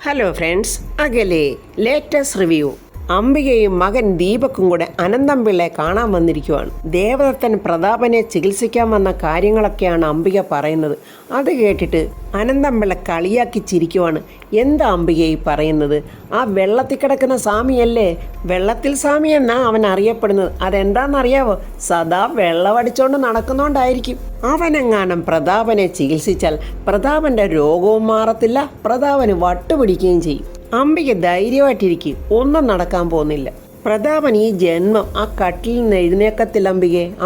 Hello friends, അകലെ latest review. അംബികയും മകൻ ദീപക്കും കൂടെ അനന്തംപിള്ളയെ കാണാൻ വന്നിരിക്കുവാണ്. ദേവദത്തൻ പ്രതാപനെ ചികിത്സിക്കാൻ വന്ന കാര്യങ്ങളൊക്കെയാണ് അംബിക പറയുന്നത്. അത് കേട്ടിട്ട് അനന്തംപിള്ള കളിയാക്കി ചിരിക്കുവാണ്. എന്താ അംബിക ഈ പറയുന്നത്? ആ വെള്ളത്തിൽ കിടക്കുന്ന സ്വാമിയല്ലേ? വെള്ളത്തിൽ സ്വാമി എന്നാ അവൻ അറിയപ്പെടുന്നത്. അതെന്താണെന്നറിയാവോ? സദാ വെള്ളമടിച്ചോണ്ട് നടക്കുന്നോണ്ടായിരിക്കും. അവനെങ്ങാനും പ്രതാപനെ ചികിത്സിച്ചാൽ പ്രതാപന്റെ രോഗവും മാറത്തില്ല, പ്രതാപന് വട്ടുപിടിക്കുകയും ചെയ്യും. അംബിക ധൈര്യമായിട്ടിരിക്കും, ഒന്നും നടക്കാൻ പോകുന്നില്ല. പ്രതാപൻ ഈ ജന്മം ആ കട്ടിൽ നിന്ന് എഴുന്നേക്കത്തില്ല.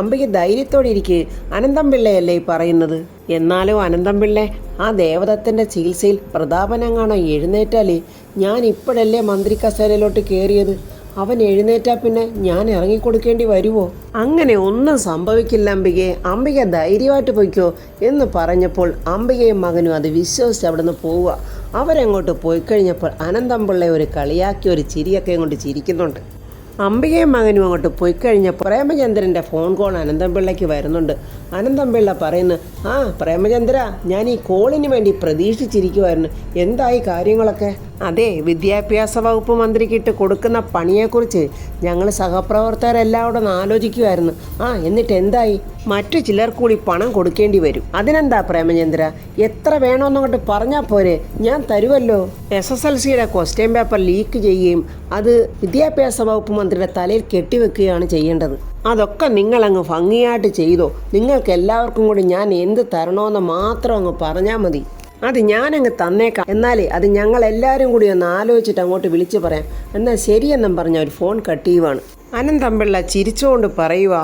അംബിക ധൈര്യത്തോടെ ഇരിക്കുക. അനന്തംപിള്ളയല്ലേ ഈ പറയുന്നത്? എന്നാലും അനന്തംപിള്ള ആ ദേവദത്തൻ്റെ ചികിത്സയിൽ പ്രതാപനെങ്ങാണോ എഴുന്നേറ്റാലേ, ഞാൻ ഇപ്പോഴല്ലേ മന്ത്രി കസേരയിലോട്ട് കയറിയത്, അവൻ എഴുന്നേറ്റാൽ പിന്നെ ഞാൻ ഇറങ്ങിക്കൊടുക്കേണ്ടി വരുമോ? അങ്ങനെ ഒന്നും സംഭവിക്കില്ല അംബികയെ, അംബിക ധൈര്യമായിട്ട് പോയിക്കോ എന്ന് പറഞ്ഞപ്പോൾ അംബികയും മകനും അത് വിശ്വസിച്ച് അവിടെ നിന്ന് പോവുക. അവരങ്ങോട്ട് പോയി കഴിഞ്ഞപ്പോൾ അനന്തംപിള്ള ഒരു കളിയാക്കി ഒരു ചിരിയൊക്കെ കൊണ്ട് ചിരിക്കുന്നുണ്ട്. അംബികയും മകനും അങ്ങോട്ട് പോയി കഴിഞ്ഞപ്പോൾ പ്രേമചന്ദ്രൻ്റെ ഫോൺ കോൾ അനന്തംപിള്ളയ്ക്ക് വരുന്നുണ്ട്. അനന്തംപിള്ള പറയുന്നു, ആ പ്രേമചന്ദ്ര, ഞാൻ ഈ കോളിന് വേണ്ടി പ്രതീക്ഷിച്ചിരിക്കുമായിരുന്നു. എന്തായി കാര്യങ്ങളൊക്കെ? അതെ, വിദ്യാഭ്യാസ വകുപ്പ് മന്ത്രിക്കിട്ട് കൊടുക്കുന്ന പണിയെക്കുറിച്ച് ഞങ്ങൾ സഹപ്രവർത്തകരെല്ലാവരും ഒന്ന് ആലോചിക്കുമായിരുന്നു. എന്നിട്ട് എന്തായി? മറ്റു ചിലർ കൂടി പണം കൊടുക്കേണ്ടി വരും. അതിനെന്താ പ്രേമചന്ദ്ര, എത്ര വേണമെന്നങ്ങോട്ട് പറഞ്ഞാൽ പോരെ, ഞാൻ തരുമല്ലോ. SSLCയുടെ ക്വസ്റ്റ്യൻ പേപ്പർ ലീക്ക് ചെയ്യുകയും അത് വിദ്യാഭ്യാസ വകുപ്പ് മന്ത്രിയുടെ തലയിൽ കെട്ടിവെക്കുകയാണ് ചെയ്യേണ്ടത്. അതൊക്കെ നിങ്ങളങ്ങ് ഭംഗിയായിട്ട് ചെയ്തോ. നിങ്ങൾക്ക് എല്ലാവർക്കും കൂടി ഞാൻ എന്ത് തരണമെന്ന് മാത്രം അങ്ങ് പറഞ്ഞാൽ മതി. അത് ഞാനങ്ങ് തന്നേക്കാം. എന്നാലേ അത് ഞങ്ങളെല്ലാവരും കൂടി ഒന്ന് ആലോചിച്ചിട്ട് അങ്ങോട്ട് വിളിച്ചു പറയാം. എന്നാൽ ശരിയെന്നും പറഞ്ഞ ഒരു ഫോൺ കട്ട് ചെയ്യുവാണ്. അനന്തംപിള്ള ചിരിച്ചുകൊണ്ട് പറയുക,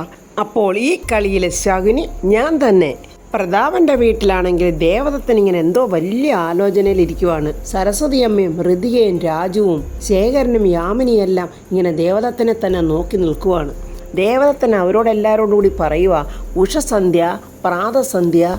അപ്പോൾ ഈ കളിയിലെ ശകുനി ഞാൻ തന്നെ. പ്രതാപൻ്റെ വീട്ടിലാണെങ്കിൽ ദേവദത്തൻ ഇങ്ങനെ എന്തോ വലിയ ആലോചനയിലിരിക്കുവാണ്. സരസ്വതി അമ്മയും ഋതികയും രാജുവും ശേഖരനും യാമിനിയെല്ലാം ഇങ്ങനെ ദേവദത്തനെ തന്നെ നോക്കി നിൽക്കുവാണ്. ദേവദത്തൻ അവരോടെല്ലാവരോടും കൂടി പറയുക, ഉഷസന്ധ്യ, പ്രാതസന്ധ്യ,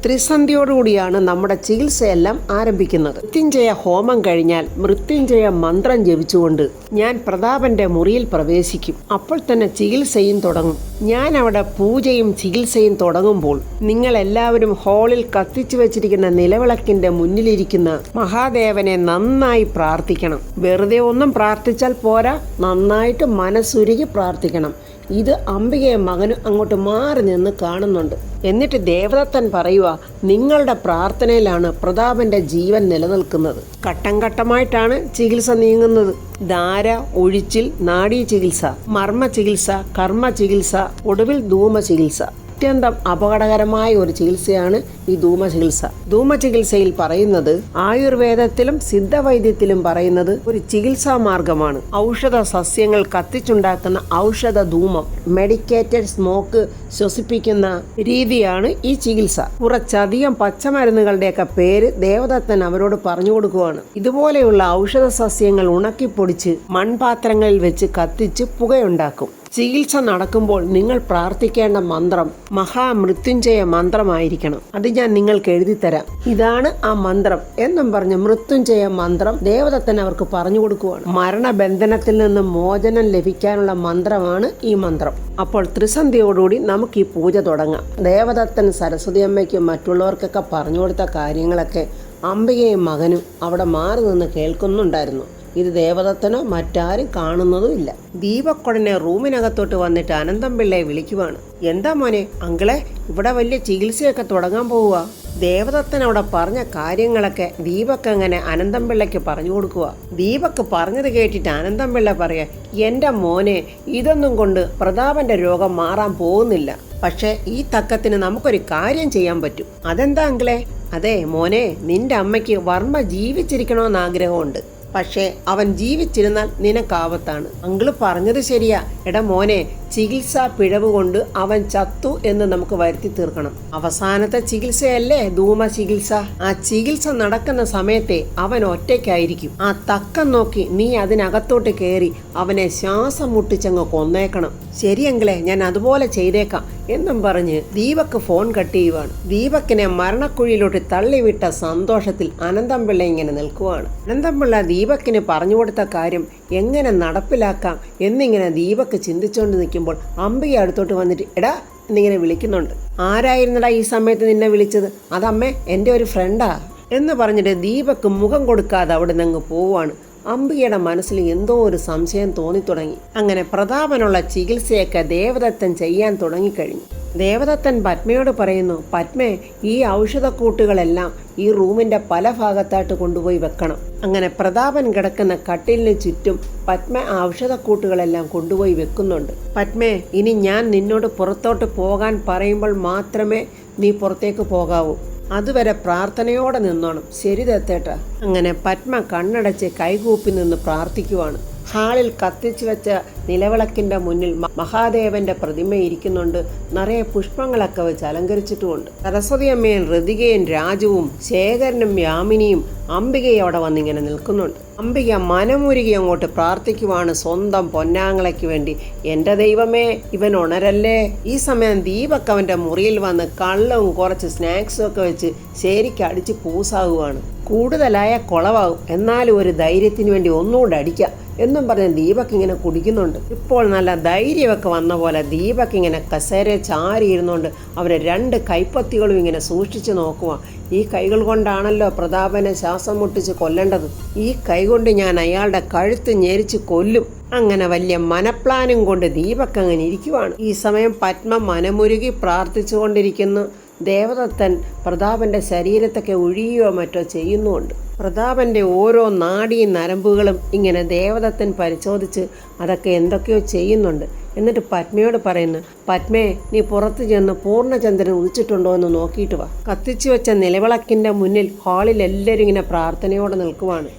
ത്രിസന്ധ്യയോടുകൂടിയാണ് നമ്മുടെ ചികിത്സയെല്ലാം ആരംഭിക്കുന്നത്. മൃത്യുഞ്ജയ ഹോമം കഴിഞ്ഞാൽ മൃത്യുഞ്ജയ മന്ത്രം ജപിച്ചുകൊണ്ട് ഞാൻ പ്രതാപന്റെ മുറിയിൽ പ്രവേശിക്കും. അപ്പോൾ തന്നെ ചികിത്സയും തുടങ്ങും. ഞാൻ അവിടെ പൂജയും ചികിത്സയും തുടങ്ങുമ്പോൾ നിങ്ങൾ എല്ലാവരും ഹാളിൽ കത്തിച്ചു വെച്ചിരിക്കുന്ന നിലവിളക്കിന്റെ മുന്നിലിരിക്കുന്ന മഹാദേവനെ നന്നായി പ്രാർത്ഥിക്കണം. വെറുതെ ഒന്നും പ്രാർത്ഥിച്ചാൽ പോരാ, നന്നായിട്ട് മനസ്സുരുകി പ്രാർത്ഥിക്കണം. ഇത് അംബികയും മകനും അങ്ങോട്ട് മാറി നിന്ന് കാണുന്നുണ്ട്. എന്നിട്ട് ദേവദത്തൻ പറയുക, നിങ്ങളുടെ പ്രാർത്ഥനയിലാണ് പ്രതാപന്റെ ജീവൻ നിലനിൽക്കുന്നത്. ഘട്ടം ഘട്ടമായിട്ടാണ് ചികിത്സ നീങ്ങുന്നത്. ധാര, ഒഴിച്ചിൽ, നാഡീ ചികിത്സ, മർമ്മ ചികിത്സ, കർമ്മ ചികിത്സ, ഒടുവിൽ ധൂമ ചികിത്സ. അത്യന്തം അപകടകരമായ ഒരു ചികിത്സയാണ് ഈ ധൂമചികിത്സ. ധൂമചികിത്സയിൽ പറയുന്നത്, ആയുർവേദത്തിലും സിദ്ധവൈദ്യത്തിലും പറയുന്നത് ഒരു ചികിത്സാ മാർഗമാണ്. ഔഷധ സസ്യങ്ങൾ കത്തിച്ചുണ്ടാക്കുന്ന ഔഷധ ധൂമം, മെഡിക്കേറ്റഡ് സ്മോക്ക് ശ്വസിപ്പിക്കുന്ന രീതിയാണ് ഈ ചികിത്സ. കുറച്ചധികം പച്ചമരുന്നുകളുടെയൊക്കെ പേര് ദേവദത്തൻ അവരോട് പറഞ്ഞു കൊടുക്കുകയാണ്. ഇതുപോലെയുള്ള ഔഷധ സസ്യങ്ങൾ ഉണക്കിപ്പൊടിച്ച് മൺപാത്രങ്ങളിൽ വെച്ച് കത്തിച്ച് പുകയുണ്ടാക്കും. ചികിത്സ നടക്കുമ്പോൾ നിങ്ങൾ പ്രാർത്ഥിക്കേണ്ട മന്ത്രം മഹാമൃത്യുഞ്ജയ മന്ത്രമായിരിക്കണം. അത് ഞാൻ നിങ്ങൾക്ക് എഴുതിത്തരാം. ഇതാണ് ആ മന്ത്രം എന്നും പറഞ്ഞ് മൃത്യുഞ്ജയ മന്ത്രം ദേവദത്തൻ അവർക്ക് പറഞ്ഞു കൊടുക്കുവാണ്. മരണബന്ധനത്തിൽ നിന്നും മോചനം ലഭിക്കാനുള്ള മന്ത്രമാണ് ഈ മന്ത്രം. അപ്പോൾ ത്രിസന്ധ്യയോടുകൂടി നമുക്ക് ഈ പൂജ തുടങ്ങാം. ദേവദത്തൻ സരസ്വതി അമ്മയ്ക്കും മറ്റുള്ളവർക്കൊക്കെ പറഞ്ഞു കൊടുത്ത കാര്യങ്ങളൊക്കെ അംബികയും മകനും അവിടെ മാറി നിന്ന് കേൾക്കുന്നുണ്ടായിരുന്നു. ഇത് ദേവദത്തനോ മറ്റാരും കാണുന്നതുമില്ല. ദീപക്കൊടനെ റൂമിനകത്തോട്ട് വന്നിട്ട് അനന്തംപിള്ളയെ വിളിക്കുവാണ്. എന്താ മോനെ? അങ്കിളെ, ഇവിടെ വലിയ ചികിത്സയൊക്കെ തുടങ്ങാൻ പോവുക. ദേവദത്തൻ അവിടെ പറഞ്ഞ കാര്യങ്ങളൊക്കെ ദീപക്ക് അങ്ങനെ അനന്തംപിള്ളയ്ക്ക് പറഞ്ഞു കൊടുക്കുക. ദീപക്ക് പറഞ്ഞത് കേട്ടിട്ട് അനന്തംപിള്ള പറയാ, എൻ്റെ മോനെ, ഇതൊന്നും കൊണ്ട് പ്രതാപന്റെ രോഗം മാറാൻ പോകുന്നില്ല. പക്ഷേ ഈ തക്കത്തിന് നമുക്കൊരു കാര്യം ചെയ്യാൻ പറ്റും. അതെന്താ അങ്കിളെ? അതെ മോനെ, നിന്റെ അമ്മയ്ക്ക് വർമ്മ ജീവിച്ചിരിക്കണമെന്ന് ആഗ്രഹമുണ്ട്. പക്ഷേ അവൻ ജീവിച്ചിരുന്നാൽ നിനക്കാവത്താണ്. അങ്കിള് പറഞ്ഞത് ശരിയാ. എടാ മോനെ, ചികിത്സാ പിഴവ് കൊണ്ട് അവൻ ചത്തു എന്ന് നമുക്ക് വരുത്തി തീർക്കണം. അവസാനത്തെ ചികിത്സയല്ലേ ധൂമ ചികിത്സ. ആ ചികിത്സ നടക്കുന്ന സമയത്തെ അവൻ ഒറ്റയ്ക്കായിരിക്കും. ആ തക്കം നോക്കി നീ അതിനകത്തോട്ട് കയറി അവനെ ശ്വാസം മുട്ടിച്ചങ്ങ് കൊന്നേക്കണം. ശരിയെങ്കിലേ, ഞാൻ അതുപോലെ ചെയ്തേക്കാം എന്നും പറഞ്ഞ് ദീപക്ക് ഫോൺ കട്ട് ചെയ്യുവാണ്. ദീപക്കിനെ മരണക്കുഴിയിലോട്ട് തള്ളിവിട്ട സന്തോഷത്തിൽ അനന്തംപിള്ള ഇങ്ങനെ നിൽക്കുവാണ്. അനന്തംപിള്ള ദീപക്കിന് പറഞ്ഞു കൊടുത്ത കാര്യം എങ്ങനെ നടപ്പിലാക്കാം എന്നിങ്ങനെ ദീപക്ക് ചിന്തിച്ചുകൊണ്ട് നിൽക്കുമ്പോൾ അംബിക അടുത്തോട്ട് വന്നിട്ട്, എടാ എന്നിങ്ങനെ വിളിക്കുന്നുണ്ട്. ആരായിരുന്നടാ ഈ സമയത്ത് നിന്നെ വിളിച്ചത്? അതമ്മേ, എൻ്റെ ഒരു ഫ്രണ്ടാ. എന്ന് പറഞ്ഞിട്ട് ദീപക്ക് മുഖം കൊടുക്കാതെ അവിടെ നിന്ന് പോവാണ്. അംബികയുടെ മനസ്സിൽ എന്തോ ഒരു സംശയം തോന്നിത്തുടങ്ങി. അങ്ങനെ പ്രതാപനുള്ള ചികിത്സയൊക്കെ ദേവദത്തൻ ചെയ്യാൻ തുടങ്ങിക്കഴിഞ്ഞു. ദേവദത്തൻ പത്മയോട് പറയുന്നു, പത്മേ, ഈ ഔഷധക്കൂട്ടുകളെല്ലാം ഈ റൂമിന്റെ പല ഭാഗത്തായിട്ട് കൊണ്ടുപോയി വെക്കണം. അങ്ങനെ പ്രതാപൻ കിടക്കുന്ന കട്ടിലിന് ചുറ്റും പത്മ ഔഷധക്കൂട്ടുകളെല്ലാം കൊണ്ടുപോയി വെക്കുന്നുണ്ട്. പത്മേ, ഇനി ഞാൻ നിന്നോട് പുറത്തോട്ട് പോകാൻ പറയുമ്പോൾ മാത്രമേ നീ പുറത്തേക്ക് പോകാവൂ. അതുവരെ പ്രാർത്ഥനയോടെ നിന്നോണം. ശരി ദത്തേട്ട. അങ്ങനെ പത്മ കണ്ണടച്ച് കൈകൂപ്പി നിന്ന് പ്രാർത്ഥിക്കുവാണ്. ഹാളിൽ കത്തിച്ചു വെച്ച നിലവിളക്കിന്റെ മുന്നിൽ മഹാദേവന്റെ പ്രതിമ ഇരിക്കുന്നുണ്ട്. നിറയെ പുഷ്പങ്ങളൊക്കെ വെച്ച് അലങ്കരിച്ചിട്ടുമുണ്ട്. സരസ്വതി അമ്മയും ഋതികയും രാജുവും ശേഖരനും യാമിനിയും അംബികയും അവിടെ വന്നിങ്ങനെ നിൽക്കുന്നുണ്ട്. അംബിക മനമുരുകി അങ്ങോട്ട് പ്രാർത്ഥിക്കുവാണ് സ്വന്തം പൊന്നാങ്ങളയ്ക്ക് വേണ്ടി. എൻ്റെ ദൈവമേ, ഇവൻ ഉണരല്ലേ. ഈ സമയം ദീപക് അവൻ്റെ മുറിയിൽ വന്ന് കള്ളവും കുറച്ച് സ്നാക്സും ഒക്കെ വെച്ച് ശരിക്ക് അടിച്ച് പൂസാകുവാണ്. കൂടുതലായ കുളവാകും, എന്നാലും ഒരു ധൈര്യത്തിന് വേണ്ടി ഒന്നുകൂടെ അടിക്കാം എന്നും പറഞ്ഞ് ദീപക് ഇങ്ങനെ കുടിക്കുന്നുണ്ട്. ഇപ്പോൾ നല്ല ധൈര്യമൊക്കെ വന്ന പോലെ ദീപക് ഇങ്ങനെ കസേരയെ ചാരിയിരുന്നുകൊണ്ട് അവരെ രണ്ട് കൈപ്പത്തികളും ഇങ്ങനെ സൂക്ഷിച്ചു നോക്കുക. ഈ കൈകൾ കൊണ്ടാണല്ലോ പ്രതാപനെ ശ്വാസം മുട്ടിച്ച് കൊല്ലേണ്ടത്. ഈ കൈ കൊണ്ട് ഞാൻ അയാളുടെ കഴുത്ത് ഞെരിച്ച് കൊല്ലും. അങ്ങനെ വലിയ മനപ്ലാനും കൊണ്ട് ദീപക് അങ്ങനെ ഇരിക്കുവാണ്. ഈ സമയം പത്മ മനമുരുകി പ്രാർത്ഥിച്ചുകൊണ്ടിരിക്കുന്നു. ദേവദത്തൻ പ്രതാപന്റെ ശരീരത്തൊക്കെ ഒഴിയുകയോ മറ്റോ ചെയ്യുന്നുമുണ്ട്. പ്രതാപന്റെ ഓരോ നാഡീ നരമ്പുകളും ഇങ്ങനെ ദേവദത്തൻ പരിശോധിച്ച് അതൊക്കെ എന്തൊക്കെയോ ചെയ്യുന്നുണ്ട്. എന്നിട്ട് പത്മയോട് പറയുന്നു, പത്മേ, നീ പുറത്ത് ചെന്ന് പൂർണ്ണചന്ദ്രൻ ഉദിച്ചിട്ടുണ്ടോ എന്ന് നോക്കിയിട്ട് വാ. കത്തിച്ചു വെച്ച നിലവിളക്കിന്റെ മുന്നിൽ ഹാളിൽ എല്ലാവരും ഇങ്ങനെ പ്രാർത്ഥനയോടെ നിൽക്കുവാണ്.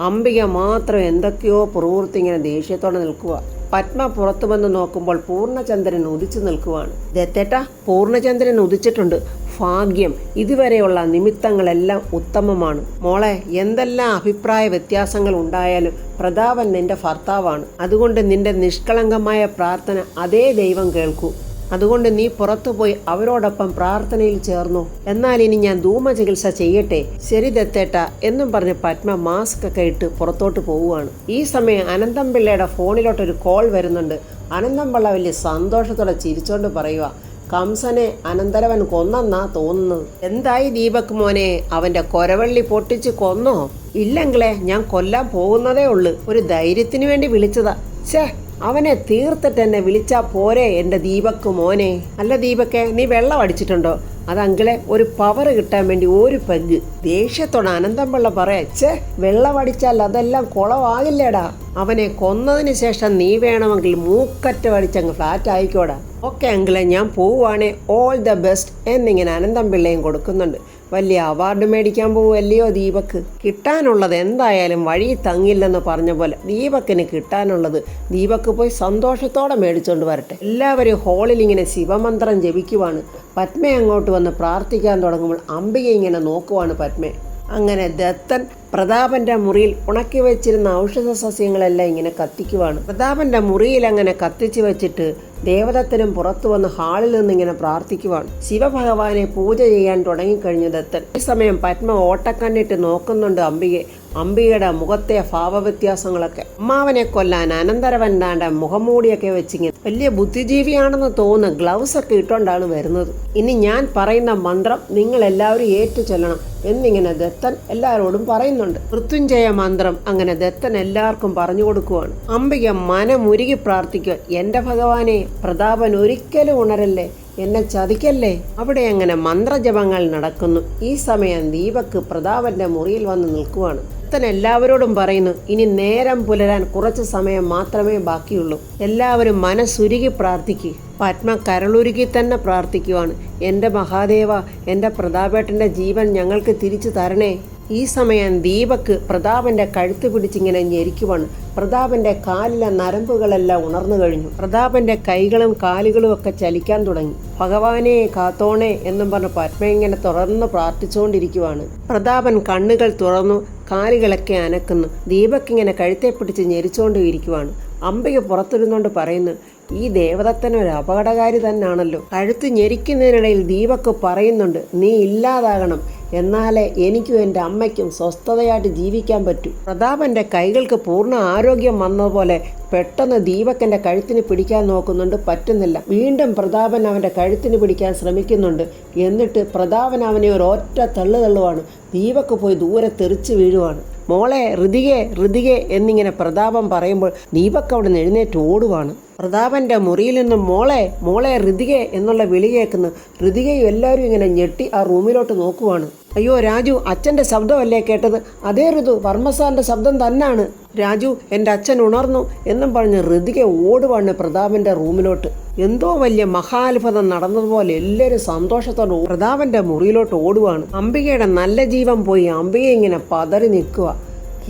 അംബിക മാത്രം എന്തൊക്കെയോ പ്രവൃത്തി ഇങ്ങനെ ദേഷ്യത്തോടെ നിൽക്കുക. പത്മ പുറത്തു വന്ന് നോക്കുമ്പോൾ പൂർണ്ണചന്ദ്രൻ ഉദിച്ചു നിൽക്കുവാണ്. ദത്തേട്ട, പൂർണ്ണചന്ദ്രൻ ഉദിച്ചിട്ടുണ്ട്. ഭാഗ്യം. ഇതുവരെയുള്ള നിമിത്തങ്ങളെല്ലാം ഉത്തമമാണ്. മോളെ, എന്തെല്ലാം അഭിപ്രായ വ്യത്യാസങ്ങൾ ഉണ്ടായാലും പ്രതാപൻ നിന്റെ ഭർത്താവാണ്. അതുകൊണ്ട് നിന്റെ നിഷ്കളങ്കമായ പ്രാർത്ഥന അതേ ദൈവം കേൾക്കൂ. അതുകൊണ്ട് നീ പുറത്തുപോയി അവരോടൊപ്പം പ്രാർത്ഥനയിൽ ചേർന്നു. എന്നാൽ ഇനി ഞാൻ ധൂമ ചികിത്സ ചെയ്യട്ടെ. ശരി ദത്തേട്ട എന്നും പറഞ്ഞ് പത്മ മാസ്ക് ഒക്കെ ഇട്ട് പുറത്തോട്ട് പോവുകയാണ്. ഈ സമയം അനന്തംപിള്ളയുടെ ഫോണിലോട്ടൊരു കോൾ വരുന്നുണ്ട്. അനന്തംപിള്ള വലിയ സന്തോഷത്തോടെ ചിരിച്ചോണ്ട് പറയുക, കംസനെ അനന്തരവൻ കൊന്നെന്നാ തോന്നുന്നത്. എന്തായി ദീപക് മോനെ, അവന്റെ കൊരവള്ളി പൊട്ടിച്ച് കൊന്നോ? ഇല്ലെങ്കിലേ ഞാൻ കൊല്ലാൻ പോകുന്നതേ ഉള്ളു. ഒരു ധൈര്യത്തിന് വേണ്ടി വിളിച്ചതാ. ഛേ, അവനെ തീർത്തിട്ട് എന്നെ വിളിച്ചാ പോരെ എൻ്റെ ദീപക് മോനെ. അല്ല ദീപക്കെ, നീ വെള്ളം അടിച്ചിട്ടുണ്ടോ? അതങ്കിളെ ഒരു പവർ കിട്ടാൻ വേണ്ടി ഒരു പെഗ്. ദേഷ്യത്തോടെ അനന്തംപിള്ള പറയാ, ഛേ, വെള്ളമടിച്ചാൽ അതെല്ലാം കുളമാകില്ലേടാ. അവനെ കൊന്നതിന് ശേഷം നീ വേണമെങ്കിൽ മൂക്കറ്റ അടിച്ചങ്ങ് ഫ്ലാറ്റ് ആയിക്കോടാ. ഓക്കെ അങ്കിളെ, ഞാൻ പോവുകയാണെ ഓൾ ദ ബെസ്റ്റ് എന്നിങ്ങനെ അനന്തംപിള്ളയും കൊടുക്കുന്നുണ്ട്. വലിയ അവാർഡ് മേടിക്കാൻ പോവുമല്ലയോ ദീപക്. കിട്ടാനുള്ളത് എന്തായാലും വഴി തങ്ങില്ലെന്ന് പറഞ്ഞ പോലെ ദീപക്കിന് കിട്ടാനുള്ളത് ദീപക് പോയി സന്തോഷത്തോടെ മേടിച്ചോണ്ട് വരട്ടെ. എല്ലാവരും ഹാളിൽ ഇങ്ങനെ ശിവമന്ത്രം ജപിക്കുവാണ്. പത്മ അങ്ങോട്ട് വന്ന് പ്രാർത്ഥിക്കാൻ തുടങ്ങുമ്പോൾ അംബിക ഇങ്ങനെ നോക്കുവാണ് പത്മ. അങ്ങനെ ദത്തൻ പ്രതാപന്റെ മുറിയിൽ ഉണക്കി വെച്ചിരുന്ന ഔഷധ സസ്യങ്ങളെല്ലാം ഇങ്ങനെ കത്തിക്കുവാണ്. പ്രതാപന്റെ മുറിയിൽ അങ്ങനെ കത്തിച്ചു വെച്ചിട്ട് ദേവദത്തനും പുറത്തു വന്ന് ഹാളിൽ നിന്ന് ഇങ്ങനെ പ്രാർത്ഥിക്കുവാണ്. ശിവഭഗവാനെ പൂജ ചെയ്യാൻ തുടങ്ങിക്കഴിഞ്ഞു ദത്തൻ. ഈ സമയം പത്മ ഓട്ടക്കണ്ണിട്ട് നോക്കുന്നുണ്ട് അംബികയെ. അംബികയുടെ മുഖത്തെ ഭാവവ്യത്യാസങ്ങളൊക്കെ. അമ്മാവനെ കൊല്ലാൻ അനന്തരവൻ താണ്ട മുഖംമൂടിയൊക്കെ വെച്ചിങ്ങനെ വലിയ ബുദ്ധിജീവിയാണെന്ന് തോന്നുന്നു. ഗ്ലൗസ് ഒക്കെ ഇട്ടുകൊണ്ടാണ് വരുന്നത്. ഇനി ഞാൻ പറയുന്ന മന്ത്രം നിങ്ങൾ എല്ലാവരും ഏറ്റു ചൊല്ലണം എന്നിങ്ങനെ ദത്തൻ എല്ലാവരോടും പറയുന്നുണ്ട്. മൃത്യുഞ്ജയ മന്ത്രം അങ്ങനെ ദത്തൻ എല്ലാവർക്കും പറഞ്ഞു കൊടുക്കുവാണ്. അംബിക മനമുരുകി പ്രാർത്ഥിക്കുക, എൻ്റെ ഭഗവാനെ, പ്രതാപൻ ഒരിക്കലും ഉണരല്ലേ, എന്നെ ചതിക്കല്ലേ. അവിടെ അങ്ങനെ മന്ത്രജപങ്ങൾ നടക്കുന്നു. ഈ സമയം ദീപക് പ്രതാപന്റെ മുറിയിൽ വന്ന് നിൽക്കുവാണ്. ദത്തൻ എല്ലാവരോടും പറയുന്നു, ഇനി നേരം പുലരാൻ കുറച്ച് സമയം മാത്രമേ ബാക്കിയുള്ളൂ. എല്ലാവരും മനസ്സുരുകി പ്രാർത്ഥിക്കുക. പത്മ കരളുരുകി തന്നെ പ്രാർത്ഥിക്കുവാണ്. എൻ്റെ മഹാദേവ, എൻ്റെ പ്രതാപേട്ടൻ്റെ ജീവൻ ഞങ്ങൾക്ക് തിരിച്ചു തരണേ. ഈ സമയം ദീപക് പ്രതാപന്റെ കഴുത്ത് പിടിച്ചിങ്ങനെ ഞെരിക്കുവാണ്. പ്രതാപന്റെ കാലിലെ നരമ്പുകളെല്ലാം ഉണർന്നു കഴിഞ്ഞു. പ്രതാപന്റെ കൈകളും കാലുകളും ഒക്കെ ചലിക്കാൻ തുടങ്ങി. ഭഗവാനെ കാത്തോണേ എന്നും പറഞ്ഞ് പത്മ ഇങ്ങനെ തുറന്ന് പ്രാർത്ഥിച്ചുകൊണ്ടിരിക്കുവാണ്. പ്രതാപൻ കണ്ണുകൾ തുറന്നു, കാലുകളൊക്കെ അനക്കുന്നു. ദീപക് ഇങ്ങനെ കഴുത്തെ പിടിച്ച് ഞെരിച്ചുകൊണ്ട് ഇരിക്കുവാണ്. അംബിക പുറത്തിരുന്നുകൊണ്ട് പറയുന്നു, ഈ ദേവദത്തൻ ഒരു അപകടകാരി തന്നെയാണല്ലോ. കഴുത്ത് ഞെരിക്കുന്നതിനിടയിൽ ദീപക് പറയുന്നുണ്ട്, നീ ഇല്ലാതാകണം, എന്നാലേ എനിക്കും എൻ്റെ അമ്മയ്ക്കും സ്വസ്ഥതയായിട്ട് ജീവിക്കാൻ പറ്റൂ. പ്രതാപൻ്റെ കൈകൾക്ക് പൂർണ്ണ ആരോഗ്യം വന്നതുപോലെ പെട്ടെന്ന് ദീപകൻ്റെ കഴുത്തിന് പിടിക്കാൻ നോക്കുന്നുണ്ട്, പറ്റുന്നില്ല. വീണ്ടും പ്രതാപൻ അവൻ്റെ കഴുത്തിന് പിടിക്കാൻ ശ്രമിക്കുന്നുണ്ട്. എന്നിട്ട് പ്രതാപൻ അവനെ ഒരു ഒറ്റ തള്ളുവാണ്. ദീപക് പോയി ദൂരെ തെറിച്ച് വീഴുവാണ്. മോളെ ഋതികെ ഋതികെ എന്നിങ്ങനെ പ്രതാപൻ പറയുമ്പോൾ ദീപക് അവിടെ നിന്ന് എഴുന്നേറ്റ് ഓടുവാണ്. പ്രതാപൻ്റെ മുറിയിൽ നിന്നും മോളെ മോളെ ഋതികെ എന്നുള്ള വിളി കേൾക്കുന്നു. ഋതികയും എല്ലാവരും ഇങ്ങനെ ഞെട്ടി ആ റൂമിലോട്ട് നോക്കുവാണ്. അയ്യോ രാജു, അച്ഛൻ്റെ ശബ്ദമല്ലേ കേട്ടത്? അതേ ഋതു, വർമ്മസാറിൻ്റെ ശബ്ദം തന്നാണ്. രാജു, എൻ്റെ അച്ഛൻ ഉണർന്നു എന്നും പറഞ്ഞ് ഋതിക ഓടുവാണ് പ്രതാപൻ്റെ റൂമിലോട്ട്. എന്തോ വലിയ മഹാത്ഭുതം നടന്നതുപോലെ എല്ലാവരും സന്തോഷത്തോടെ പ്രതാപൻ്റെ മുറിയിലോട്ട് ഓടുവാണ്. അംബികയുടെ നല്ല ജീവൻ പോയി. അംബിക ഇങ്ങനെ പതറി നിൽക്കുക.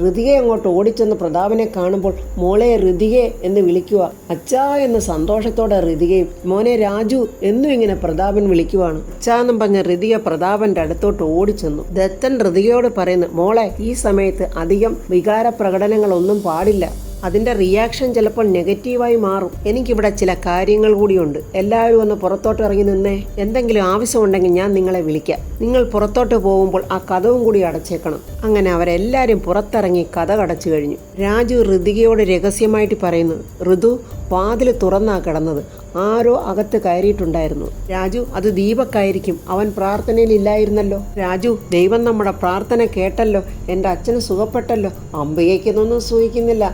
ഋതികയെ അങ്ങോട്ട് ഓടിച്ചെന്ന് പ്രതാപനെ കാണുമ്പോൾ മോളെ ഋതികെ എന്ന് വിളിക്കുക. അച്ഛാ എന്ന് സന്തോഷത്തോടെ ഋതികയും മോനെ രാജു എന്നും ഇങ്ങനെ പ്രതാപൻ വിളിക്കുവാണ്. അച്ഛാ എന്നും പറഞ്ഞ ഋതിക പ്രതാപന്റെ അടുത്തോട്ട് ഓടിച്ചെന്നു. ദത്തൻ ഋതികയോട് പറയുന്നു, മോളെ ഈ സമയത്ത് അധികം വികാര പ്രകടനങ്ങളൊന്നും പാടില്ല. അതിൻ്റെ റിയാക്ഷൻ ചിലപ്പോൾ നെഗറ്റീവായി മാറും. എനിക്കിവിടെ ചില കാര്യങ്ങൾ കൂടിയുണ്ട്. എല്ലാവരും ഒന്ന് പുറത്തോട്ട് ഇറങ്ങി നിന്നേ. എന്തെങ്കിലും ആവശ്യമുണ്ടെങ്കിൽ ഞാൻ നിങ്ങളെ വിളിക്കാം. നിങ്ങൾ പുറത്തോട്ട് പോകുമ്പോൾ ആ കതവും കൂടി അടച്ചേക്കണം. അങ്ങനെ അവരെല്ലാവരും പുറത്തിറങ്ങി കതക് അടച്ചു കഴിഞ്ഞു. രാജു ഋതികയോട് രഹസ്യമായിട്ട് പറയുന്നു, ഋതു വാതിൽ തുറന്നാ കിടന്നത്. ആരോ അകത്ത് കയറിയിട്ടുണ്ടായിരുന്നു. രാജു, അത് ദീപക്കായിരിക്കും. അവൻ പ്രാർത്ഥനയിലില്ലായിരുന്നല്ലോ. രാജു, ദൈവം നമ്മുടെ പ്രാർത്ഥന കേട്ടല്ലോ. എൻ്റെ അച്ഛന് സുഖപ്പെട്ടല്ലോ. അംബികയ്ക്കൊന്നും സൂഹിക്കുന്നില്ല.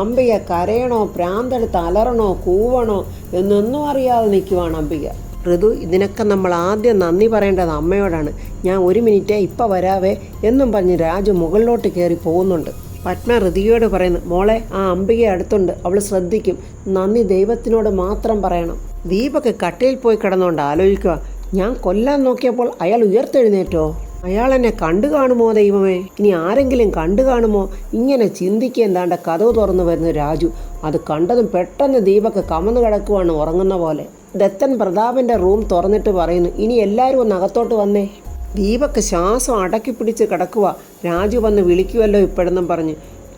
അംബിക കരയണോ, പ്രാന്തെടുത്ത് അലറണോ, കൂവണോ എന്നൊന്നും അറിയാതെ നിൽക്കുവാണ് അംബിക. ഋതു, ഇതിനൊക്കെ നമ്മൾ ആദ്യം നന്ദി പറയേണ്ടത് അമ്മയോടാണ്. ഞാൻ 1 മിനിറ്റ് ഇപ്പം വരാവേ എന്നും പറഞ്ഞ് രാജു മുകളിലോട്ട് കയറി പോകുന്നുണ്ട്. പത്മ ഋതികയോട് പറയുന്നു, മോളെ ആ അംബിക അടുത്തുണ്ട്, അവൾ ശ്രദ്ധിക്കും. നന്ദി ദൈവത്തിനോട് മാത്രം പറയണം. ദീപക് കട്ടയിൽ പോയി കിടന്നുകൊണ്ട് ആലോചിക്കുക, ഞാൻ കൊല്ലാൻ നോക്കിയപ്പോൾ അയാൾ ഉയർത്തെഴുന്നേറ്റോ? അയാൾ എന്നെ കണ്ടു കാണുമോ ദൈവമേ? ഇനി ആരെങ്കിലും കണ്ടു കാണുമോ? ഇങ്ങനെ ചിന്തിക്കുക എന്താണ്ട കതവ് തുറന്നു വരുന്ന രാജു. അത് കണ്ടതും പെട്ടെന്ന് ദീപക് കമന്നു കിടക്കുവാണ് ഉറങ്ങുന്ന പോലെ. ദത്തൻ പ്രതാപൻ്റെ റൂം തുറന്നിട്ട് പറയുന്നു, ഇനി എല്ലാവരും ഒന്ന് അകത്തോട്ട് വന്നേ. ദീപക് ശ്വാസം അടക്കി പിടിച്ച് കിടക്കുക. രാജു വന്ന് വിളിക്കുമല്ലോ ഇപ്പോഴെന്നും പറഞ്ഞ്.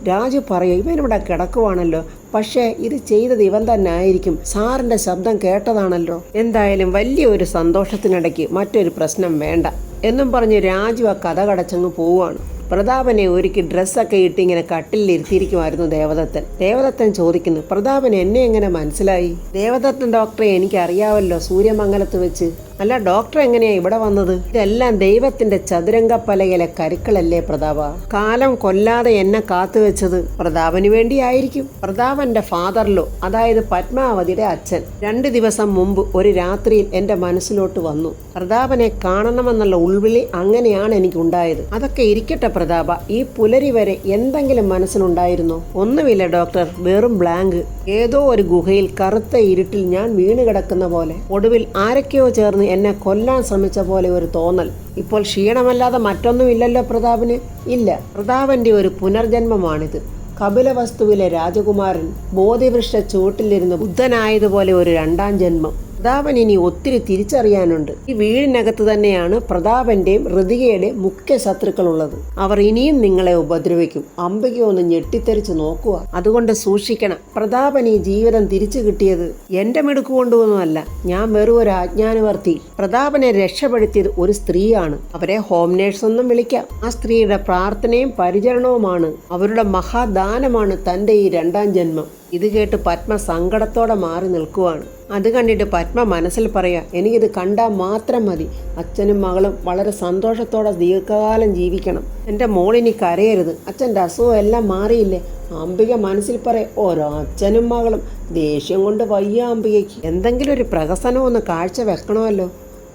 രാജു പറയും, ഇവനിവിടെ കിടക്കുവാണല്ലോ, പക്ഷേ ഇത് ചെയ്തത് ഇവൻ തന്നെ ആയിരിക്കും. സാറിൻ്റെ ശബ്ദം കേട്ടതാണല്ലോ. എന്തായാലും വലിയൊരു സന്തോഷത്തിനിടയ്ക്ക് മറ്റൊരു പ്രശ്നം വേണ്ട എന്നും പറഞ്ഞ് രാജു ആ കഥ കടച്ചങ്ങ് പോവുകയാണ്. പ്രതാപനെ ഒരുക്കി ഡ്രസ്സൊക്കെ ഇട്ട് ഇങ്ങനെ കട്ടിലിരുത്തിയിരിക്കുമായിരുന്നു ദേവദത്തൻ. ദേവദത്തൻ ചോദിക്കുന്നു, പ്രതാപൻ എന്നെ എങ്ങനെ മനസ്സിലായി? ദേവദത്തൻ ഡോക്ടറെ എനിക്കറിയാവല്ലോ, സൂര്യമംഗലത്ത് വെച്ച്. അല്ല, ഡോക്ടർ എങ്ങനെയാ ഇവിടെ വന്നത്? ഇതെല്ലാം ദൈവത്തിന്റെ ചതുരംഗപ്പലകയിലെ കരുക്കളല്ലേ പ്രതാപ? കാലം കൊല്ലാതെ എന്നെ കാത്തുവെച്ചത് പ്രതാപന് വേണ്ടിയായിരിക്കും. പ്രതാപന്റെ ഫാദറിലോ, അതായത് പത്മാവതിയുടെ അച്ഛൻ, 2 ദിവസം മുമ്പ് ഒരു രാത്രിയിൽ എന്റെ മനസ്സിലോട്ട് വന്നു. പ്രതാപനെ കാണണമെന്നുള്ള ഉൾവിളി അങ്ങനെയാണ് എനിക്കുണ്ടായത്. അതൊക്കെ ഇരിക്കട്ടെ പ്രതാപ, ഈ പുലരി വരെ എന്തെങ്കിലും മനസ്സിലുണ്ടായിരുന്നോ? ഒന്നുമില്ല ഡോക്ടർ, വെറും ബ്ലാങ്ക്. ഏതോ ഒരു ഗുഹയിൽ കറുത്ത ഇരുട്ടിൽ ഞാൻ വീണ് കിടക്കുന്ന പോലെ. ഒടുവിൽ ആരൊക്കെയോ ചേർന്ന് എന്നെ കൊല്ലാൻ ശ്രമിച്ച പോലെ ഒരു തോന്നൽ. ഇപ്പോൾ ക്ഷീണമല്ലാതെ മറ്റൊന്നുമില്ലല്ലോ പ്രതാപന്? ഇല്ല, പ്രതാപന്റെ ഒരു പുനർജന്മമാണിത്. കപിലവസ്തുവിലെ രാജകുമാരൻ ബോധിവൃക്ഷ ചുവട്ടിലിരുന്ന് ബുദ്ധനായതുപോലെ ഒരു 2ാം ജന്മം. പ്രതാപൻ ഇനി ഒത്തിരി തിരിച്ചറിയാനുണ്ട്. ഈ വീടിനകത്ത് തന്നെയാണ് പ്രതാപന്റെയും ഋതികയുടെയും മുഖ്യ ശത്രുക്കളുള്ളത്. അവർ ഇനിയും നിങ്ങളെ ഉപദ്രവിക്കും. അംബിക ഒന്ന് ഞെട്ടിത്തെറിച്ച് നോക്കുക. അതുകൊണ്ട് സൂക്ഷിക്കണം. പ്രതാപൻ ഈ ജീവിതം തിരിച്ചു കിട്ടിയത് എന്റെ മിടുക്ക് കൊണ്ടുവന്നുമല്ല. ഞാൻ വെറും ഒരു ആജ്ഞാനുവർത്തി. പ്രതാപനെ രക്ഷപ്പെടുത്തിയത് ഒരു സ്ത്രീയാണ്. അവരെ ഹോം നേഴ്സ് ഒന്നും വിളിക്കാം. ആ സ്ത്രീയുടെ പ്രാർത്ഥനയും പരിചരണവുമാണ്, അവരുടെ മഹാദാനമാണ് തൻ്റെ ഈ 2ാം ജന്മം. ഇത് കേട്ട് പത്മ സങ്കടത്തോടെ മാറി നിൽക്കുവാണ്. അത് കണ്ടിട്ട് പത്മ മനസ്സിൽ പറയാ, എനിക്കിത് കണ്ടാൽ മാത്രം മതി. അച്ഛനും മകളും വളരെ സന്തോഷത്തോടെ ദീർഘകാലം ജീവിക്കണം. എൻ്റെ മോളിനി കരയരുത്. അച്ഛൻ്റെ അസുഖം എല്ലാം മാറിയില്ലേ? അംബിക മനസ്സിൽ പറയാ, ഓരോ അച്ഛനും മകളും. ദേഷ്യം കൊണ്ട് വയ്യ അംബികയ്ക്ക്. എന്തെങ്കിലും ഒരു പ്രഹസനം ഒന്ന് കാഴ്ച വെക്കണമല്ലോ.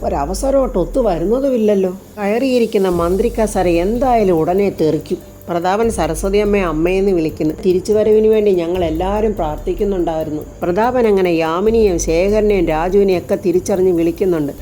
ഒരവസരമോട്ട് ഒത്തു വരുന്നതുമില്ലല്ലോ. കയറിയിരിക്കുന്ന മന്ത്രിക്കസര എന്തായാലും ഉടനെ തെറിക്കും. പ്രതാപൻ സരസ്വതി അമ്മയെ അമ്മയെന്ന് വിളിക്കുന്നു. തിരിച്ചുവരവിന് വേണ്ടി ഞങ്ങൾ എല്ലാവരും പ്രാർത്ഥിക്കുന്നുണ്ടായിരുന്നു. പ്രതാപൻ അങ്ങനെ യാമിനിയെയും ശേഖരനെയും രാജുവിനെയും ഒക്കെ തിരിച്ചറിഞ്ഞ് വിളിക്കുന്നുണ്ട്.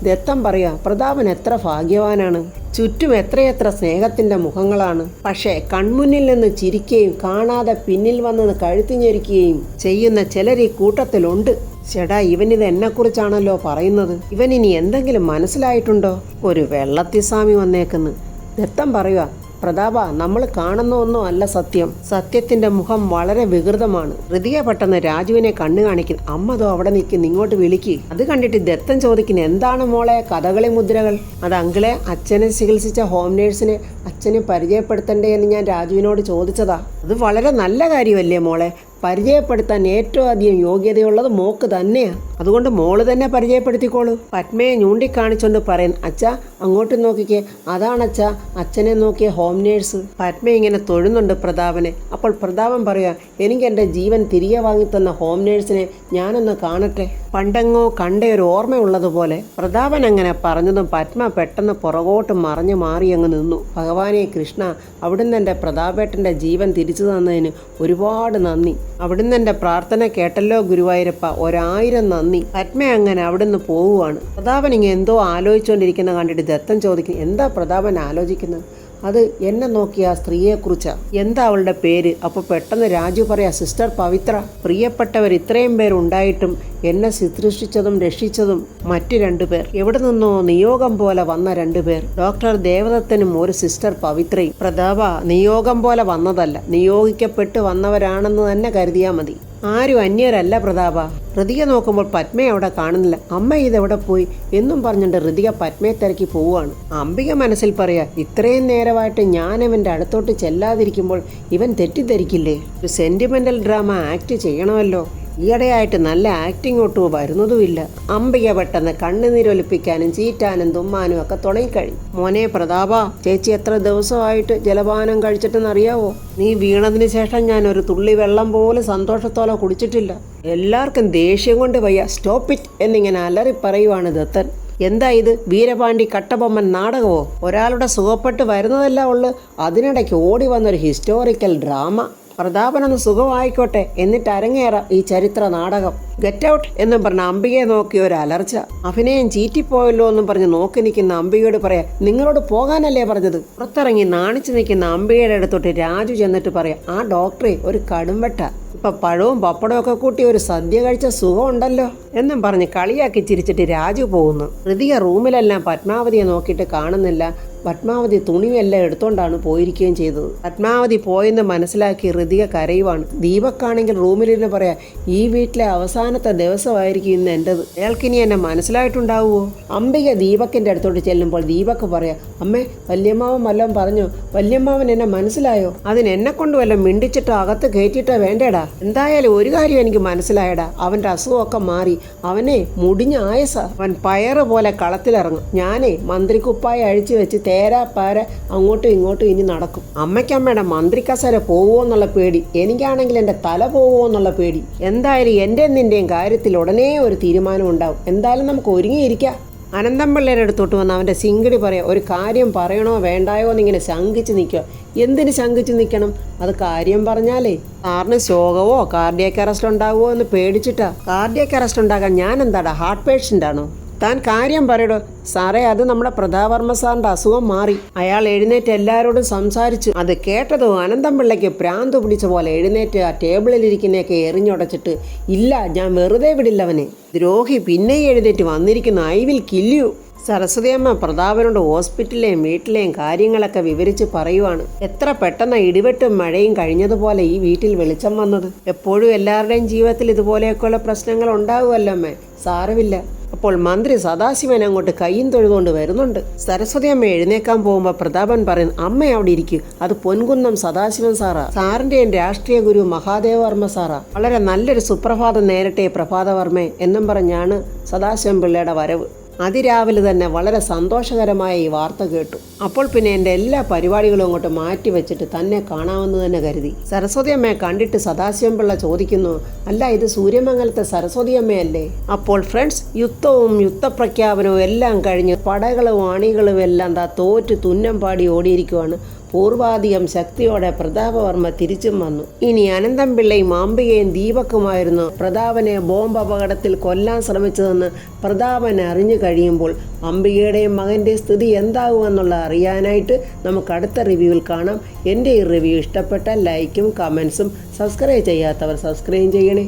ദത്തം പറയാ, പ്രതാപൻ എത്ര ഭാഗ്യവാനാണ്. ചുറ്റും എത്രയെത്ര സ്നേഹത്തിന്റെ മുഖങ്ങളാണ്. പക്ഷേ കൺമുന്നിൽ നിന്ന് ചിരിക്കുകയും കാണാതെ പിന്നിൽ വന്നത് കഴുത്തിഞ്ഞെരിക്കുകയും ചെയ്യുന്ന ചിലർ ഈ കൂട്ടത്തിലുണ്ട്. ചേട്ടാ, ഇവനിത് എന്നെക്കുറിച്ചാണല്ലോ പറയുന്നത്. ഇവനിനി എന്തെങ്കിലും മനസ്സിലായിട്ടുണ്ടോ? ഒരു വെള്ളത്തിസ്വാമി വന്നേക്കുന്നു. ദത്തം പറയുക, പ്രതാപ, നമ്മൾ കാണുന്ന ഒന്നും അല്ല സത്യം. സത്യത്തിന്റെ മുഖം വളരെ വികൃതമാണ്. ഹൃദയ പെട്ടെന്ന് രാജുവിനെ കണ്ണു കാണിക്കുന്നു. അമ്മതോ അവിടെ നിൽക്കുന്നു, ഇങ്ങോട്ട് വിളിക്ക്. അത് കണ്ടിട്ട് ദത്തൻ ചോദിക്കുന്നു, എന്താണ് മോളെ കഥകളി മുദ്രകൾ? അത് അങ്കിളെ, അച്ഛനെ ചികിത്സിച്ച ഹോം നേഴ്സിനെ അച്ഛന് പരിചയപ്പെടുത്തണ്ടേ എന്ന് ഞാൻ രാജുവിനോട് ചോദിച്ചതാ. അത് വളരെ നല്ല കാര്യമല്ലേ മോളെ? പരിചയപ്പെടുത്താൻ ഏറ്റവും അധികം യോഗ്യതയുള്ളത് മോക്ക് തന്നെയാണ്. അതുകൊണ്ട് മോള് തന്നെ പരിചയപ്പെടുത്തിക്കോളൂ. പത്മയെ ചൂണ്ടിക്കാണിച്ചുകൊണ്ട് പറയും, അച്ഛാ അങ്ങോട്ട് നോക്കിക്കേ, അതാണച്ഛാ അച്ഛനെ നോക്കിയ ഹോം നേഴ്സ്. പത്മ ഇങ്ങനെ തൊഴുന്നുണ്ട് പ്രതാപനെ. അപ്പോൾ പ്രതാപൻ പറയാ, എനിക്ക് എൻ്റെ ജീവൻ തിരികെ വാങ്ങിത്തന്ന ഹോം നേഴ്സിനെ ഞാനൊന്ന് കാണട്ടെ. പണ്ടെങ്ങോ കണ്ട ഒരു ഓർമ്മയുള്ളതുപോലെ പ്രതാപൻ അങ്ങനെ പറഞ്ഞതും പത്മ പെട്ടെന്ന് പുറകോട്ട് മറിഞ്ഞു മാറി അങ്ങ് നിന്നു. ഭഗവാനെ കൃഷ്ണ, അവിടുന്ന് എൻ്റെ പ്രതാപേട്ടൻ്റെ ജീവൻ തിരിച്ചു തന്നതിന് ഒരുപാട് നന്ദി. അവിടുന്ന് എൻ്റെ പ്രാർത്ഥന കേട്ടല്ലോ ഗുരുവായൂരപ്പ, 1000 നന്ദി. പത്മ അങ്ങനെ അവിടുന്ന് പോവുകയാണ്. പ്രതാപൻ ഇങ്ങനെ എന്തോ ആലോചിച്ചുകൊണ്ടിരിക്കുന്ന കണ്ടിട്ട് ദത്തൻ ചോദിക്കും, എന്താ പ്രതാപൻ ആലോചിക്കുന്നത്? അത് എന്നെ നോക്കിയ ആ സ്ത്രീയെക്കുറിച്ചാണ്. എന്താ അവളുടെ പേര്? അപ്പോൾ പെട്ടെന്ന് രാജു പറയാ, സിസ്റ്റർ പവിത്ര. പ്രിയപ്പെട്ടവർ ഇത്രയും പേരുണ്ടായിട്ടും എന്നെ ശുശ്രൂഷിച്ചതും രക്ഷിച്ചതും മറ്റു 2 പേർ. എവിടെ നിന്നോ നിയോഗം പോലെ വന്ന 2 പേർ. ഡോക്ടർ ദേവദത്തനും ഒരു സിസ്റ്റർ പവിത്രയും. പ്രതാപ, നിയോഗം പോലെ വന്നതല്ല, നിയോഗിക്കപ്പെട്ട് വന്നവരാണെന്ന് തന്നെ കരുതിയാൽ മതി. ആരും അന്യരല്ല പ്രതാപ. ഹൃതിക നോക്കുമ്പോൾ പത്മയെ അവിടെ കാണുന്നില്ല. അമ്മ ഇതെവിടെ പോയി എന്നും പറഞ്ഞിട്ട് ഹൃതിക പത്മയെ തിരക്കി പോവുകയാണ്. അംബിക മനസ്സിൽ പറയാ, ഇത്രയും നേരമായിട്ട് ഞാൻ ഇവൻ്റെ അടുത്തോട്ട് ചെല്ലാതിരിക്കുമ്പോൾ ഇവൻ തെറ്റിദ്ധരിക്കില്ലേ? ഒരു സെന്റിമെന്റൽ ഡ്രാമ ആക്ട് ചെയ്യണമല്ലോ. ഈയിടെയായിട്ട് നല്ല ആക്ടിങ് ഒട്ടും വരുന്നതുമില്ല. അംബിക പെട്ടെന്ന് കണ്ണുനീരൊലിപ്പിക്കാനും ചീറ്റാനും തുമ്മാനും ഒക്കെ തുടങ്ങിക്കഴിഞ്ഞു. മോനെ പ്രതാപ, ചേച്ചി എത്ര ദിവസമായിട്ട് ജലപാനം കഴിച്ചിട്ടെന്നറിയാവോ? നീ വീണതിന് ശേഷം ഞാൻ ഒരു തുള്ളി വെള്ളം പോലും സന്തോഷത്തോടെ കുടിച്ചിട്ടില്ല. എല്ലാവർക്കും ദേഷ്യം കൊണ്ട് വയ്യ. സ്റ്റോപ്പ് ഇറ്റ് എന്നിങ്ങനെ അലറി പറയുവാണ് ദത്തൻ. എന്താ ഇത്? വീരപാണ്ഡി കട്ടബൊമ്മൻ നാടകമോ? ഒരാളുടെ സുഖപ്പെട്ട് വരുന്നതല്ല ഉള്ളു, അതിനിടയ്ക്ക് ഓടി വന്നൊരു ഹിസ്റ്റോറിക്കൽ ഡ്രാമ. പ്രതാപനൊന്ന് സുഖമായിക്കോട്ടെ, എന്നിട്ട് അരങ്ങേറാം ഈ ചരിത്ര നാടകം. ഗെറ്റ് ഔട്ട് എന്നും പറഞ്ഞ അംബികയെ നോക്കി ഒരു അലർച്ച. അഭിനയം ചീറ്റിപ്പോയല്ലോ എന്നും പറഞ്ഞ് നോക്കി നിൽക്കുന്ന അംബികയോട് പറയാം, നിങ്ങളോട് പോകാനല്ലേ പറഞ്ഞത്? പുറത്തിറങ്ങി നാണിച്ചു നിൽക്കുന്ന അംബികയുടെ അടുത്തോട്ട് രാജു ചെന്നിട്ട് പറയാം, ആ ഡോക്ടറെ ഒരു കടുംവെട്ട. ഇപ്പം പഴവും പപ്പടവും ഒക്കെ കൂട്ടി ഒരു സദ്യ കഴിച്ച സുഖം ഉണ്ടല്ലോ എന്നും പറഞ്ഞ് കളിയാക്കി ചിരിച്ചിട്ട് രാജു പോകുന്നു. ഹൃതിക റൂമിലെല്ലാം പത്മാവതിയെ നോക്കിയിട്ട് കാണുന്നില്ല. പത്മാവതി തുണിയെല്ലാം എടുത്തോണ്ടാണ് പോയിരിക്കുകയും ചെയ്തത്. പത്മാവതി പോയെന്ന് മനസ്സിലാക്കി ഹൃതിക കരയുവാണ്. ദീപക്കാണെങ്കിൽ റൂമിലിരുന്ന് പറയാം, ഈ വീട്ടിലെ അവസാനത്തെ ദിവസമായിരിക്കും ഇന്ന് എൻ്റെത്. അയാൾക്കിനി എന്നെ മനസ്സിലായിട്ടുണ്ടാവുമോ? അംബിക ദീപക്കിൻ്റെ അടുത്തോട്ട് ചെല്ലുമ്പോൾ ദീപക്ക് പറയാം, അമ്മേ വല്യമ്മാവൻ വല്ലതും പറഞ്ഞോ? വല്യമ്മാവൻ എന്നെ മനസ്സിലായോ? അതിന് എന്നെ കൊണ്ട് വല്ലതും മിണ്ടിച്ചിട്ടോ അകത്ത് കയറ്റിയിട്ടോ വേണ്ടേടാ. എന്തായാലും ഒരു കാര്യം എനിക്ക് മനസ്സിലായടാ, അവൻ്റെ അസുഖമൊക്കെ മാറി. അവനെ മുടിഞ്ഞ ആയസ. അവൻ പയറ് പോലെ കളത്തിലിറങ്ങും. ഞാനേ മന്ത്രിക്കുപ്പായ അഴിച്ചു വെച്ച് തേരാപ്പാര അങ്ങോട്ടും ഇങ്ങോട്ടും ഇനി നടക്കും. അമ്മയ്ക്കമ്മയുടെ മന്ത്രിക്കസര പോവുമോ എന്നുള്ള പേടി, എനിക്കാണെങ്കിൽ എൻ്റെ തല പോവുമോ എന്നുള്ള പേടി. എന്തായാലും എൻ്റെ നിൻ്റെയും കാര്യത്തിൽ ഉടനെ ഒരു തീരുമാനം ഉണ്ടാവും. എന്തായാലും നമുക്ക് ഒരുങ്ങിയിരിക്കാം. അനന്തംപിള്ളയുടെ അടുത്തോട്ട് വന്ന് അവൻ്റെ സിംഗടി പറയാം, ഒരു കാര്യം പറയണോ വേണ്ടായോ എന്നിങ്ങനെ ശങ്കിച്ച് നിൽക്കുക. എന്തിന് ശങ്കിച്ച് നിൽക്കണം? അത് കാര്യം പറഞ്ഞാലേ സാറിന് ശോകവോ കാർഡിയാക് അറസ്റ്റ് ഉണ്ടാകുമോ എന്ന് പേടിച്ചിട്ടാ. കാർഡിയാക് അറസ്റ്റ് ഉണ്ടാകാൻ ഞാൻ എന്താടാ ഹാർട്ട് പേഷ്യൻ്റ് ആണോ? താൻ കാര്യം പറയടോ. സാറേ, അത് നമ്മുടെ പ്രതാപവർമ്മ സാറിൻ്റെ അസുഖം മാറി. അയാൾ എഴുന്നേറ്റ് എല്ലാവരോടും സംസാരിച്ചു. അത് കേട്ടതോ അനന്തംപിള്ളയ്ക്ക് പ്രാന്ത് പിടിച്ച പോലെ എഴുന്നേറ്റ് ആ ടേബിളിലിരിക്കുന്നതൊക്കെ എറിഞ്ഞുടച്ചിട്ട്, ഇല്ല ഞാൻ വെറുതെ വിടില്ല അവനെ, ദ്രോഹി പിന്നെയും എഴുന്നേറ്റ് വന്നിരിക്കുന്നു, ഐ വിൽ കിൽ യു. സരസ്വതിയമ്മ പ്രതാപനോട് ഹോസ്പിറ്റലിലെയും വീട്ടിലെയും കാര്യങ്ങളൊക്കെ വിവരിച്ച് പറയുവാണ്. എത്ര പെട്ടെന്ന് ഇടിവെട്ടും മഴയും കഴിഞ്ഞതുപോലെ ഈ വീട്ടിൽ വെളിച്ചം വന്നത്. എപ്പോഴും എല്ലാവരുടെയും ജീവിതത്തിൽ ഇതുപോലെയൊക്കെയുള്ള പ്രശ്നങ്ങൾ ഉണ്ടാകുമല്ലോ അമ്മേ, സാരമില്ല. അപ്പോൾ മന്ത്രി സദാശിവൻ അങ്ങോട്ട് കയ്യും തൊഴുതുകൊണ്ട് വരുന്നുണ്ട്. സരസ്വതി അമ്മ എഴുന്നേക്കാൻ പോകുമ്പോൾ പ്രതാപൻ പറയും, അമ്മ അവിടെ ഇരിക്കും, അത് പൊൻകുന്നം സദാശിവൻ സാറാ, സാറിൻ്റെയും രാഷ്ട്രീയ ഗുരു മഹാദേവവർമ്മ സാറാ. വളരെ നല്ലൊരു സുപ്രഭാതം നേരട്ടെ പ്രഭാതവർമ്മേ എന്നും പറഞ്ഞാണ് സദാശിവൻ പിള്ളയുടെ വരവ്. അതിരാവിലെ തന്നെ വളരെ സന്തോഷകരമായ ഈ വാർത്ത കേട്ടു. അപ്പോൾ പിന്നെ എൻ്റെ എല്ലാ പരിപാടികളും അങ്ങോട്ട് മാറ്റി വെച്ചിട്ട് തന്നെ കാണാമെന്ന് തന്നെ കരുതി. സരസ്വതി അമ്മയെ കണ്ടിട്ട് സദാശിവൻ പിള്ള ചോദിക്കുന്നു, അല്ല ഇത് സൂര്യമംഗലത്തെ സരസ്വതി അമ്മയല്ലേ? അപ്പോൾ ഫ്രണ്ട്സ്, യുദ്ധവും യുദ്ധപ്രഖ്യാപനവും എല്ലാം കഴിഞ്ഞ് പടകളും അണികളും എല്ലാം തോറ്റ് തുന്നം പാടി ഓടിയിരിക്കുവാണ്. പൂർവാധികം ശക്തിയോടെ പ്രതാപവർമ്മ തിരിച്ചും വന്നു. ഇനി അനന്തംപിള്ളയും അംബികയും ദീപക്കുമായിരുന്നു പ്രതാപനെ ബോംബ് അപകടത്തിൽ കൊല്ലാൻ ശ്രമിച്ചതെന്ന് പ്രതാപൻ അറിഞ്ഞു കഴിയുമ്പോൾ അംബികയുടെയും മകൻ്റെ സ്ഥിതി എന്താകുമെന്നുള്ള അറിയാനായിട്ട് നമുക്ക് അടുത്ത റിവ്യൂവിൽ കാണാം. എൻ്റെ ഈ റിവ്യൂ ഇഷ്ടപ്പെട്ടാൽ ലൈക്കും കമൻസും, സബ്സ്ക്രൈബ് ചെയ്യാത്തവർ സബ്സ്ക്രൈബ് ചെയ്യണേ.